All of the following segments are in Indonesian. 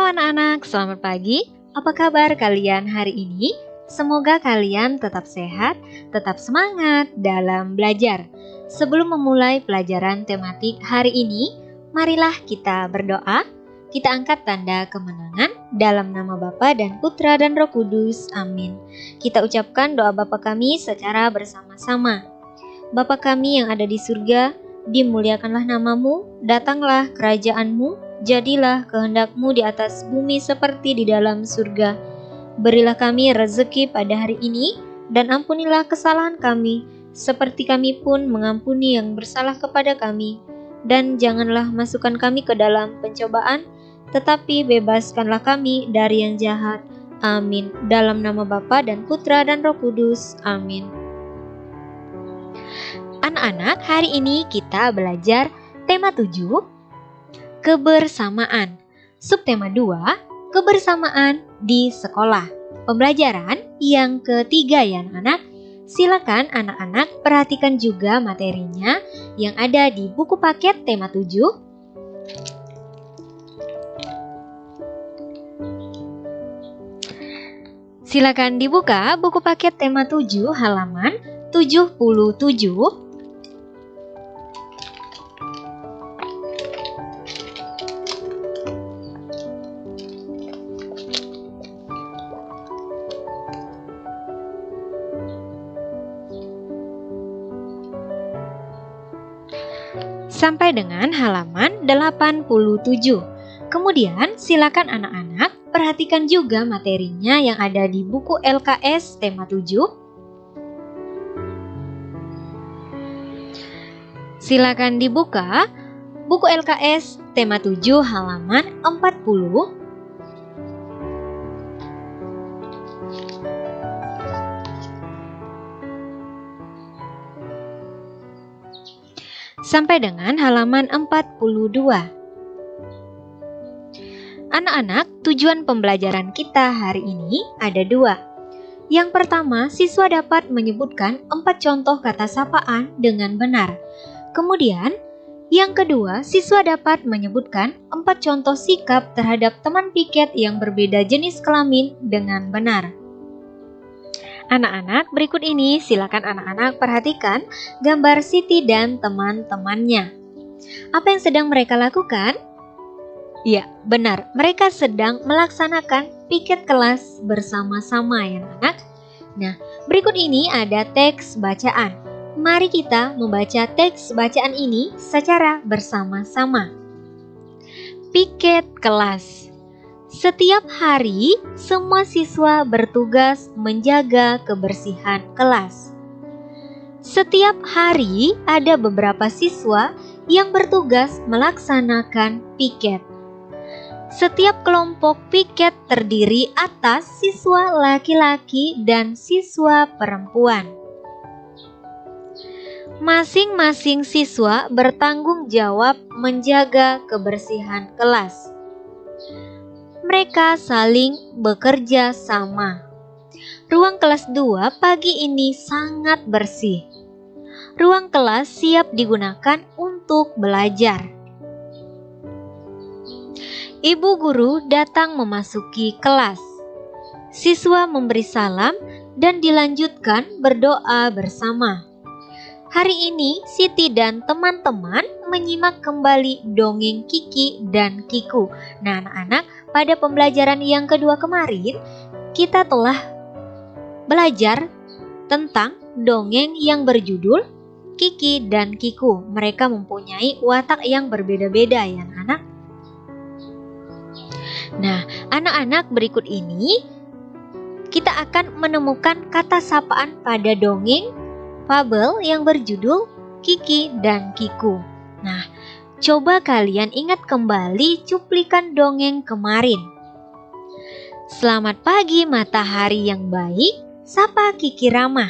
anak-anak, selamat pagi. Apa kabar kalian hari ini? Semoga kalian tetap sehat, tetap semangat dalam belajar. Sebelum memulai pelajaran tematik hari ini, marilah kita berdoa. Kita angkat tanda kemenangan dalam nama Bapa dan Putra dan Roh Kudus. Amin. Kita ucapkan doa Bapa kami secara bersama-sama. Bapa kami yang ada di surga, dimuliakanlah namamu, datanglah kerajaanmu, jadilah kehendak-Mu di atas bumi seperti di dalam surga. Berilah kami rezeki pada hari ini, dan ampunilah kesalahan kami, seperti kami pun mengampuni yang bersalah kepada kami. Dan janganlah masukkan kami ke dalam pencobaan, tetapi bebaskanlah kami dari yang jahat. Amin. Dalam nama Bapa dan Putra dan Roh Kudus. Amin. Anak-anak, hari ini kita belajar tema 7, kebersamaan. Subtema 2, kebersamaan di sekolah. Pembelajaran yang ketiga ya anak-anak. Silakan anak-anak perhatikan juga materinya yang ada di buku paket tema 7. Silakan dibuka buku paket tema 7 halaman 77. Sampai dengan halaman 87. Kemudian silakan anak-anak perhatikan juga materinya yang ada di buku LKS tema 7. Silakan dibuka buku LKS tema 7 halaman 40. Sampai dengan halaman 42. Anak-anak, tujuan pembelajaran kita hari ini ada 2. Yang pertama, siswa dapat menyebutkan 4 contoh kata sapaan dengan benar. Kemudian, yang kedua, siswa dapat menyebutkan 4 contoh sikap terhadap teman piket yang berbeda jenis kelamin dengan benar. Anak-anak, berikut ini silakan anak-anak perhatikan gambar Siti dan teman-temannya. Apa yang sedang mereka lakukan? Ya, benar. Mereka sedang melaksanakan piket kelas bersama-sama ya anak. Nah, berikut ini ada teks bacaan. Mari kita membaca teks bacaan ini secara bersama-sama. Piket kelas. Setiap hari, semua siswa bertugas menjaga kebersihan kelas. Setiap hari, ada beberapa siswa yang bertugas melaksanakan piket. Setiap kelompok piket terdiri atas siswa laki-laki dan siswa perempuan. Masing-masing siswa bertanggung jawab menjaga kebersihan kelas. Mereka saling bekerja sama. Ruang kelas 2 pagi ini sangat bersih. Ruang kelas siap digunakan untuk belajar. Ibu guru datang memasuki kelas. Siswa memberi salam dan dilanjutkan berdoa bersama. Hari ini Siti dan teman-teman menyimak kembali dongeng Kiki dan Kiku. Nah anak-anak, pada pembelajaran yang kedua kemarin, kita telah belajar tentang dongeng yang berjudul Kiki dan Kiku. Mereka mempunyai watak yang berbeda-beda ya anak-anak. Nah, anak-anak, berikut ini kita akan menemukan kata sapaan pada dongeng fabel yang berjudul Kiki dan Kiku. Nah, coba kalian ingat kembali cuplikan dongeng kemarin. Selamat pagi matahari yang baik, sapa Kiki ramah.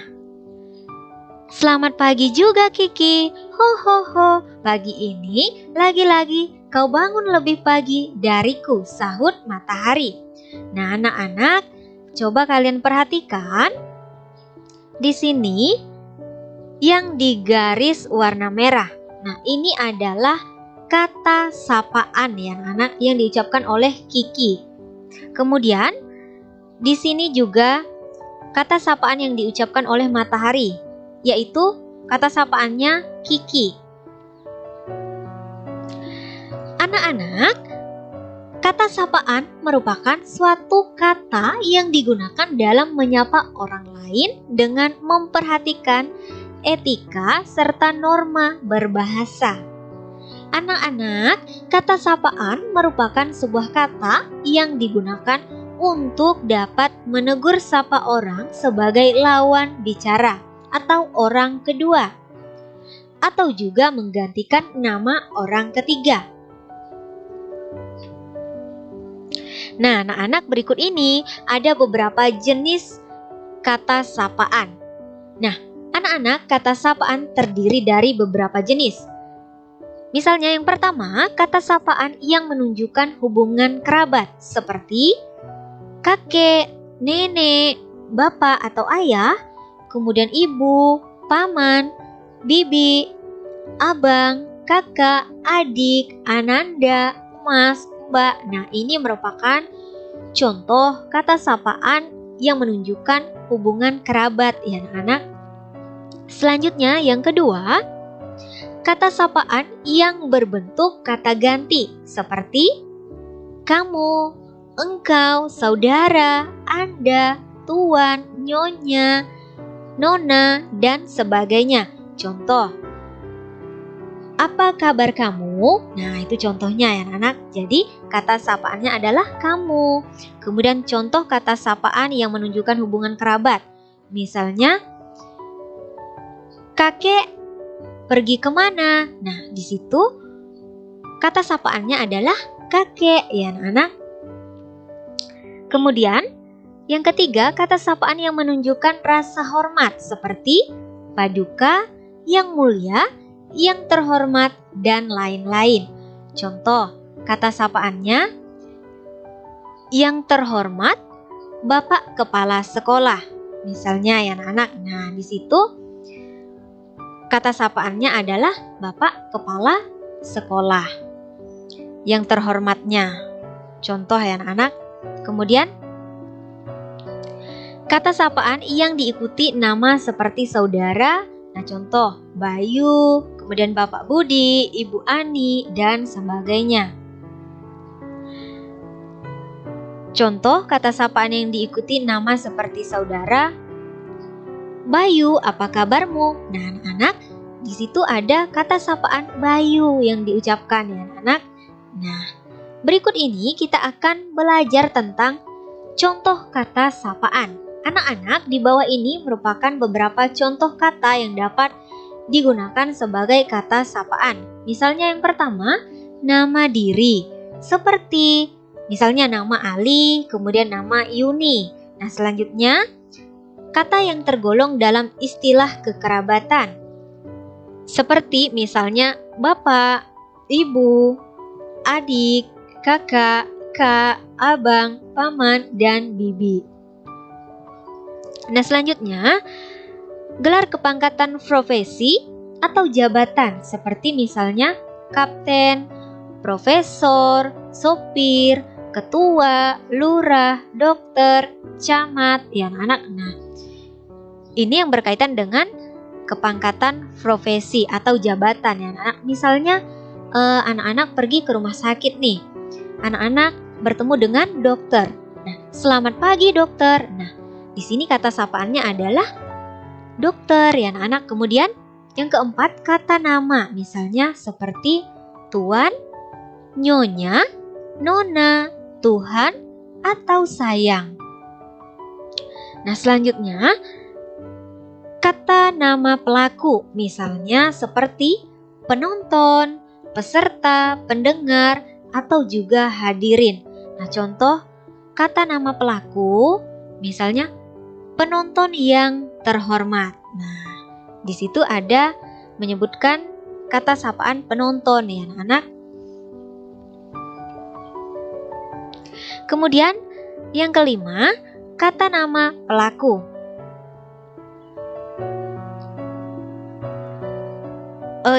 Selamat pagi juga Kiki, ho ho ho, pagi ini lagi-lagi kau bangun lebih pagi dariku, sahut matahari. Nah anak-anak, coba kalian perhatikan di sini yang digaris warna merah. Nah ini adalah kata sapaan ya anak yang diucapkan oleh Kiki. Kemudian di sini juga kata sapaan yang diucapkan oleh matahari, yaitu kata sapaannya Kiki. Anak-anak, kata sapaan merupakan suatu kata yang digunakan dalam menyapa orang lain dengan memperhatikan etika serta norma berbahasa. Anak-anak, kata sapaan merupakan sebuah kata yang digunakan untuk dapat menegur sapa orang sebagai lawan bicara atau orang kedua, atau juga menggantikan nama orang ketiga. Nah, anak-anak, berikut ini ada beberapa jenis kata sapaan. Nah, anak-anak, kata sapaan terdiri dari beberapa jenis. Misalnya yang pertama, kata sapaan yang menunjukkan hubungan kerabat seperti kakek, nenek, bapak atau ayah, kemudian ibu, paman, bibi, abang, kakak, adik, ananda, mas, mbak. Nah, ini merupakan contoh kata sapaan yang menunjukkan hubungan kerabat ya anak-anak. Selanjutnya yang kedua, kata sapaan yang berbentuk kata ganti seperti kamu, engkau, saudara, Anda, tuan, nyonya, nona, dan sebagainya. Contoh, apa kabar kamu? Nah, itu contohnya ya anak. Jadi kata sapaannya adalah kamu. Kemudian contoh kata sapaan yang menunjukkan hubungan kerabat. Misalnya, kakek pergi kemana? Nah, di situ kata sapaannya adalah kakek ya anak-anak. Kemudian yang ketiga, kata sapaan yang menunjukkan rasa hormat seperti paduka, yang mulia, yang terhormat, dan lain-lain. Contoh kata sapaannya, yang terhormat Bapak Kepala Sekolah. Misalnya ya anak-anak. Nah, di situ kata sapaannya adalah Bapak Kepala Sekolah. Yang terhormatnya. Contoh ya anak-anak. Kemudian kata sapaan yang diikuti nama seperti saudara. Nah, contoh Bayu, kemudian Bapak Budi, Ibu Ani, dan sebagainya. Contoh kata sapaan yang diikuti nama seperti saudara. Bayu, apa kabarmu? Nah, anak-anak, di situ ada kata sapaan Bayu yang diucapkan ya, anak-anak. Nah, berikut ini kita akan belajar tentang contoh kata sapaan. Anak-anak, di bawah ini merupakan beberapa contoh kata yang dapat digunakan sebagai kata sapaan. Misalnya yang pertama, nama diri. Seperti misalnya nama Ali, kemudian nama Yuni. Nah, selanjutnya kata yang tergolong dalam istilah kekerabatan. Seperti misalnya bapak, ibu, adik, kakak, kak, abang, paman, dan bibi. Nah, selanjutnya gelar kepangkatan profesi atau jabatan seperti misalnya kapten, profesor, sopir, ketua, lurah, dokter, camat, ya anak-anak. Nah, ini yang berkaitan dengan kepangkatan profesi atau jabatan ya anak-anak. Misalnya anak-anak pergi ke rumah sakit nih. Anak-anak bertemu dengan dokter. Nah, selamat pagi dokter. Nah, di sini kata sapaannya adalah dokter ya anak-anak. Kemudian yang keempat, kata nama. Misalnya seperti tuan, nyonya, nona, Tuhan, atau sayang. Nah, selanjutnya kata nama pelaku. Misalnya seperti penonton, peserta, pendengar, atau juga hadirin. Nah, contoh kata nama pelaku misalnya penonton yang terhormat. Nah, di situ ada menyebutkan kata sapaan penonton ya anak-anak. Kemudian yang kelima, kata nama pelaku.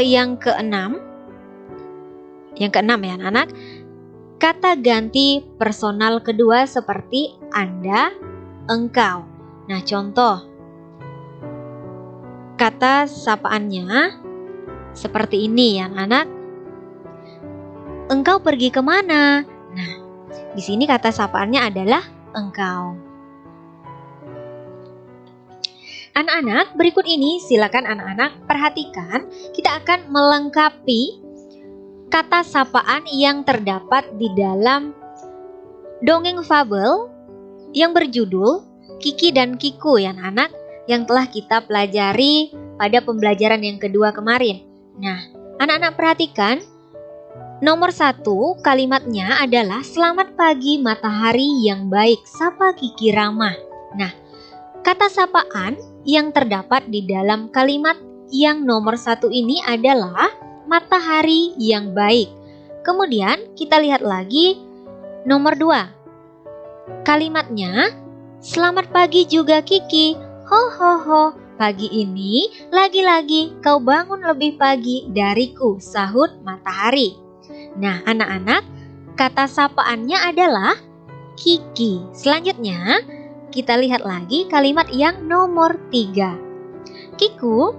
Yang keenam ya anak-anak. kata ganti personal kedua seperti Anda, engkau. Nah, contoh kata sapaannya seperti ini ya anak. Engkau pergi kemana? Nah, di sini kata sapaannya adalah engkau. Anak-anak, berikut ini silakan anak-anak perhatikan. Kita akan melengkapi kata sapaan yang terdapat di dalam dongeng fabel yang berjudul Kiki dan Kiku ya anak, yang telah kita pelajari pada pembelajaran yang kedua kemarin. Nah, anak-anak perhatikan. Nomor 1 kalimatnya adalah selamat pagi matahari yang baik, sapa Kiki ramah. Nah, kata sapaan yang terdapat di dalam kalimat yang nomor 1 ini adalah matahari yang baik. Kemudian kita lihat lagi nomor 2. Kalimatnya selamat pagi juga Kiki, ho ho ho. Pagi ini lagi-lagi kau bangun lebih pagi dariku, sahut matahari. Nah, anak-anak, kata sapaannya adalah Kiki. Selanjutnya, kita lihat lagi kalimat yang nomor 3. Kiku,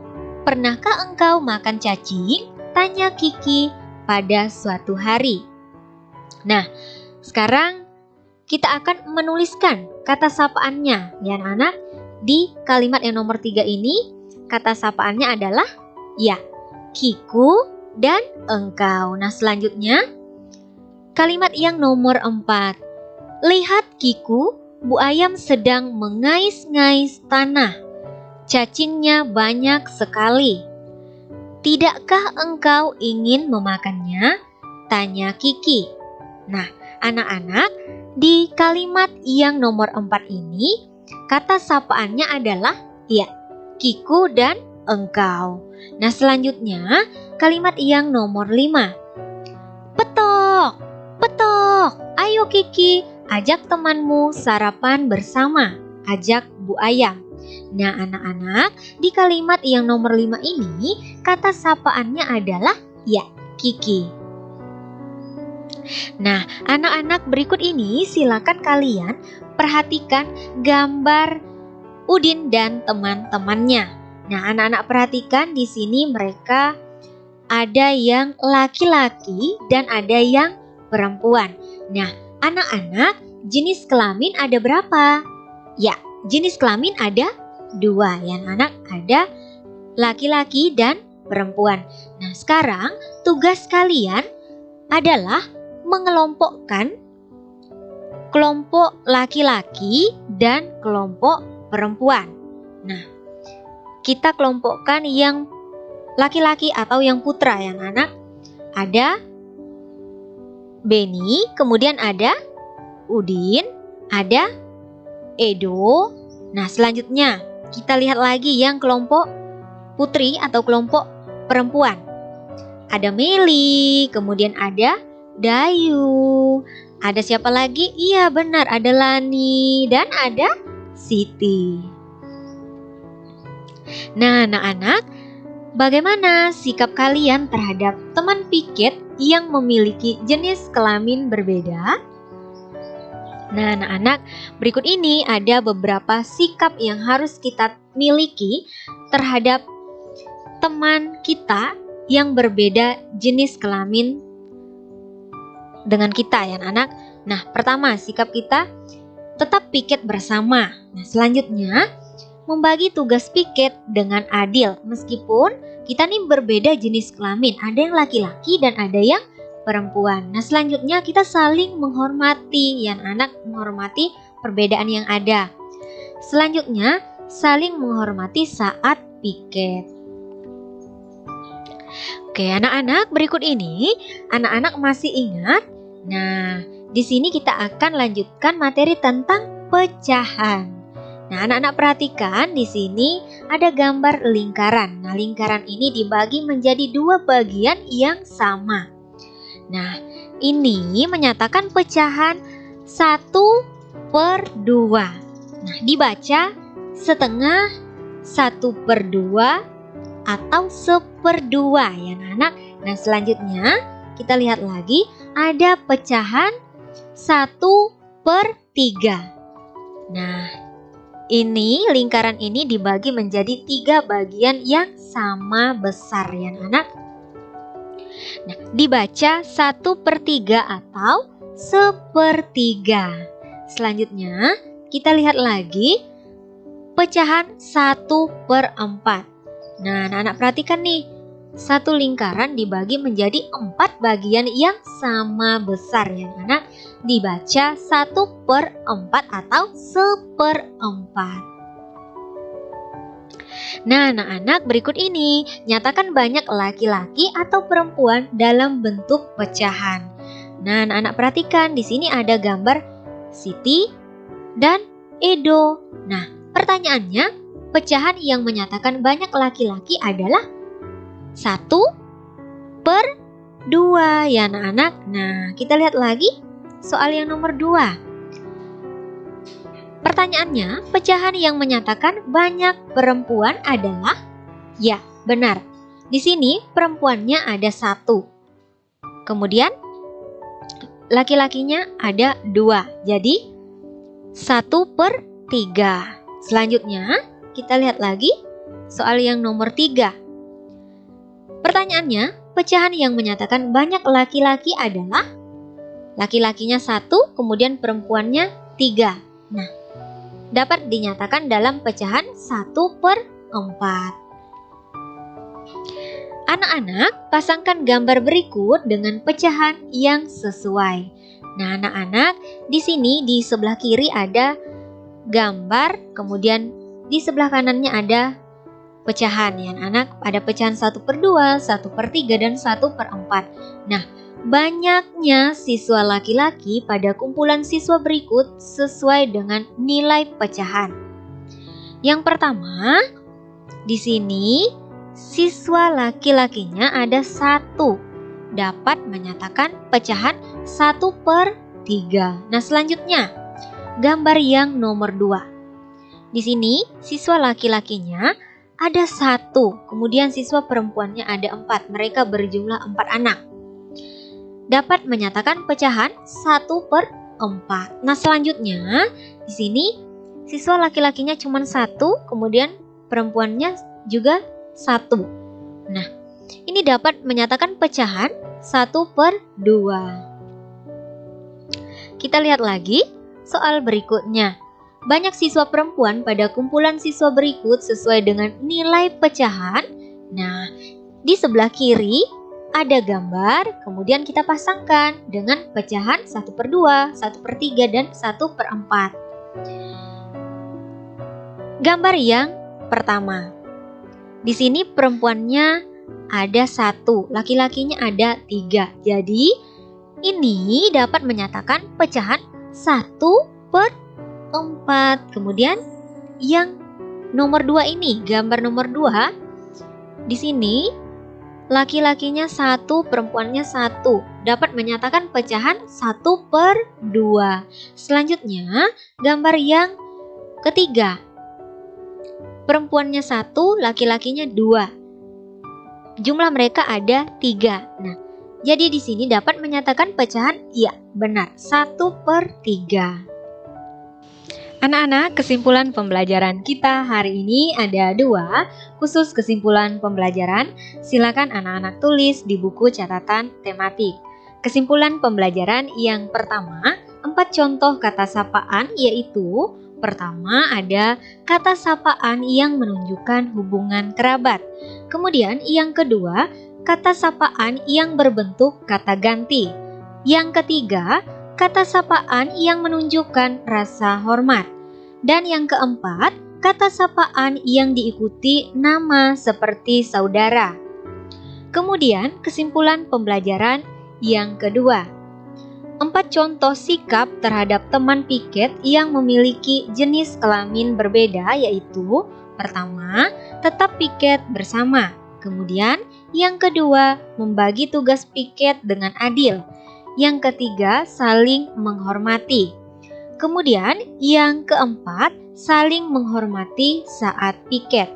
pernahkah engkau makan cacing? Tanya Kiki pada suatu hari. Nah, sekarang kita akan menuliskan kata sapaannya ya anak-anak. Di kalimat yang nomor 3 ini, kata sapaannya adalah ya, Kiku dan engkau. Nah, selanjutnya kalimat yang nomor 4. Lihat Kiku, bu ayam sedang mengais-ngais tanah. Cacingnya banyak sekali. Tidakkah engkau ingin memakannya? Tanya Kiki. Nah, anak-anak, di kalimat yang nomor 4 ini, kata sapaannya adalah ya, Kiku dan engkau. Nah, selanjutnya kalimat yang nomor 5. Petok, petok, ayo Kiki, ajak temanmu sarapan bersama, ajak bu ayam. Nah, anak-anak, di kalimat yang nomor 5 ini, kata sapaannya adalah ya, Kiki. Nah, anak-anak, berikut ini silakan kalian perhatikan gambar Udin dan teman-temannya. Nah, anak-anak perhatikan di sini mereka ada yang laki-laki dan ada yang perempuan. Nah, anak-anak, jenis kelamin ada berapa? Ya, jenis kelamin ada 2 ya anak, ada laki-laki dan perempuan. Nah, sekarang tugas kalian adalah mengelompokkan kelompok laki-laki dan kelompok perempuan. Nah, kita kelompokkan yang laki-laki atau yang putra ya anak. Ada Beni, kemudian ada Udin, ada Edo. Nah, selanjutnya kita lihat lagi yang kelompok putri atau kelompok perempuan. Ada Meli, kemudian ada Dayu. Ada siapa lagi? Iya benar, ada Lani dan ada Siti. Nah, anak-anak, bagaimana sikap kalian terhadap teman piket yang memiliki jenis kelamin berbeda? Nah, anak-anak, berikut ini ada beberapa sikap yang harus kita miliki terhadap teman kita yang berbeda jenis kelamin dengan kita ya anak. Nah, pertama, sikap kita tetap piket bersama. Nah, selanjutnya membagi tugas piket dengan adil meskipun kita nih berbeda jenis kelamin, ada yang laki-laki dan ada yang perempuan. Nah, selanjutnya kita saling menghormati ya anak, menghormati perbedaan yang ada. Selanjutnya saling menghormati saat piket. Oke, anak-anak, berikut ini anak-anak masih ingat? Nah, di sini kita akan lanjutkan materi tentang pecahan. Nah, anak-anak perhatikan di sini ada gambar lingkaran. Nah, lingkaran ini dibagi menjadi 2 bagian yang sama. Nah, ini menyatakan pecahan 1/2. Nah, dibaca setengah, 1/2 atau 1/2 ya anak. Nah, selanjutnya kita lihat lagi ada pecahan 1/3. Nah, ini lingkaran ini dibagi menjadi 3 bagian yang sama besar ya anak. Nah, dibaca 1/3 atau sepertiga. Selanjutnya kita lihat lagi pecahan 1/4. Nah, anak-anak perhatikan nih, satu lingkaran dibagi menjadi 4 bagian yang sama besar ya anak. Dibaca 1/4 atau seperempat. Nah, anak-anak berikut ini nyatakan banyak laki-laki atau perempuan dalam bentuk pecahan. Nah, anak-anak perhatikan di sini ada gambar Siti dan Edo. Nah, pertanyaannya, pecahan yang menyatakan banyak laki-laki adalah 1/2 ya anak-anak. Nah, kita lihat lagi soal yang nomor 2. Pertanyaannya, pecahan yang menyatakan banyak perempuan adalah? Ya, benar. Di sini perempuannya ada 1. Kemudian laki-lakinya ada 2. Jadi 1/3. Selanjutnya kita lihat lagi soal yang nomor 3. Pertanyaannya, pecahan yang menyatakan banyak laki-laki adalah? Laki-lakinya 1, kemudian perempuannya 3. Nah, dapat dinyatakan dalam pecahan 1/4. Anak-anak, pasangkan gambar berikut dengan pecahan yang sesuai. Nah, anak-anak, di sini di sebelah kiri ada gambar, kemudian di sebelah kanannya ada pecahan ya anak. Ada pecahan 1/2, 1/3, dan 1/4. Nah, banyaknya siswa laki-laki pada kumpulan siswa berikut sesuai dengan nilai pecahan. Yang pertama, di sini siswa laki-lakinya ada 1, dapat menyatakan pecahan 1/3. Nah, selanjutnya gambar yang nomor 2. Di sini siswa laki-lakinya ada 1, kemudian siswa perempuannya ada 4. Mereka berjumlah 4 anak. Dapat menyatakan pecahan 1/4. Nah, selanjutnya di sini siswa laki-lakinya cuma 1, kemudian perempuannya juga 1. Nah, ini dapat menyatakan pecahan 1/2. Kita lihat lagi soal berikutnya. Banyak siswa perempuan pada kumpulan siswa berikut sesuai dengan nilai pecahan. Nah, di sebelah kiri ada gambar, kemudian kita pasangkan dengan pecahan 1/2, 1/3, dan 1/4. Gambar yang pertama. Di sini perempuannya ada 1, laki-lakinya ada 3. Jadi, ini dapat menyatakan pecahan 1/4. Kemudian yang nomor 2 ini, gambar nomor 2. Di sini laki-lakinya 1, perempuannya 1. Dapat menyatakan pecahan 1/2. Selanjutnya, gambar yang ketiga. Perempuannya 1, laki-lakinya 2. Jumlah mereka ada 3. Nah, jadi di sini dapat menyatakan pecahan, ya benar, 1/3. Anak-anak, kesimpulan pembelajaran kita hari ini ada 2. Khusus kesimpulan pembelajaran, silakan anak-anak tulis di buku catatan tematik. Kesimpulan pembelajaran yang pertama, 4 contoh kata sapaan, yaitu pertama ada kata sapaan yang menunjukkan hubungan kerabat. Kemudian yang kedua, kata sapaan yang berbentuk kata ganti. Yang ketiga, kata sapaan yang menunjukkan rasa hormat. Dan yang keempat, kata sapaan yang diikuti nama seperti saudara. Kemudian kesimpulan pembelajaran yang kedua. 4 contoh sikap terhadap teman piket yang memiliki jenis kelamin berbeda, yaitu pertama, tetap piket bersama. Kemudian yang kedua, membagi tugas piket dengan adil. Yang ketiga, saling menghormati. Kemudian yang keempat, saling menghormati saat piket.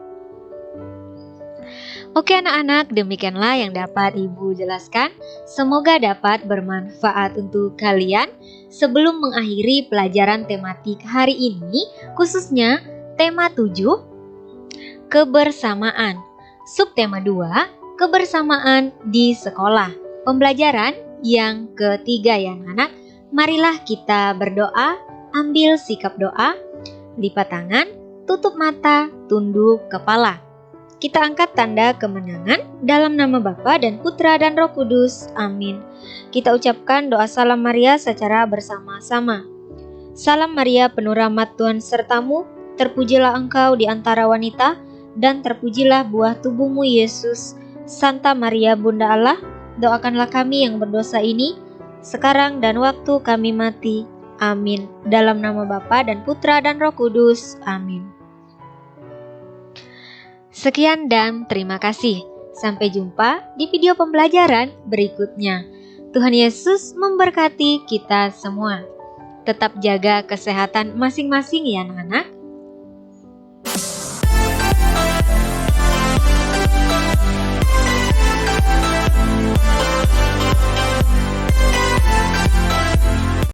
Oke anak-anak, demikianlah yang dapat Ibu jelaskan. Semoga dapat bermanfaat untuk kalian. Sebelum mengakhiri pelajaran tematik hari ini, khususnya tema 7, kebersamaan. Subtema 2, kebersamaan di sekolah. Pembelajaran yang ketiga ya anak-anak. Marilah kita berdoa, ambil sikap doa, lipat tangan, tutup mata, tunduk kepala. Kita angkat tanda kemenangan dalam nama Bapa dan Putra dan Roh Kudus. Amin. Kita ucapkan doa salam Maria secara bersama-sama. Salam Maria, penuh rahmat Tuhan sertamu, terpujilah engkau di antara wanita, dan terpujilah buah tubuhmu Yesus. Santa Maria Bunda Allah, doakanlah kami yang berdosa ini, sekarang dan waktu kami mati. Amin. Dalam nama Bapa dan Putra dan Roh Kudus. Amin. Sekian dan terima kasih. Sampai jumpa di video pembelajaran berikutnya. Tuhan Yesus memberkati kita semua. Tetap jaga kesehatan masing-masing ya anak-anak.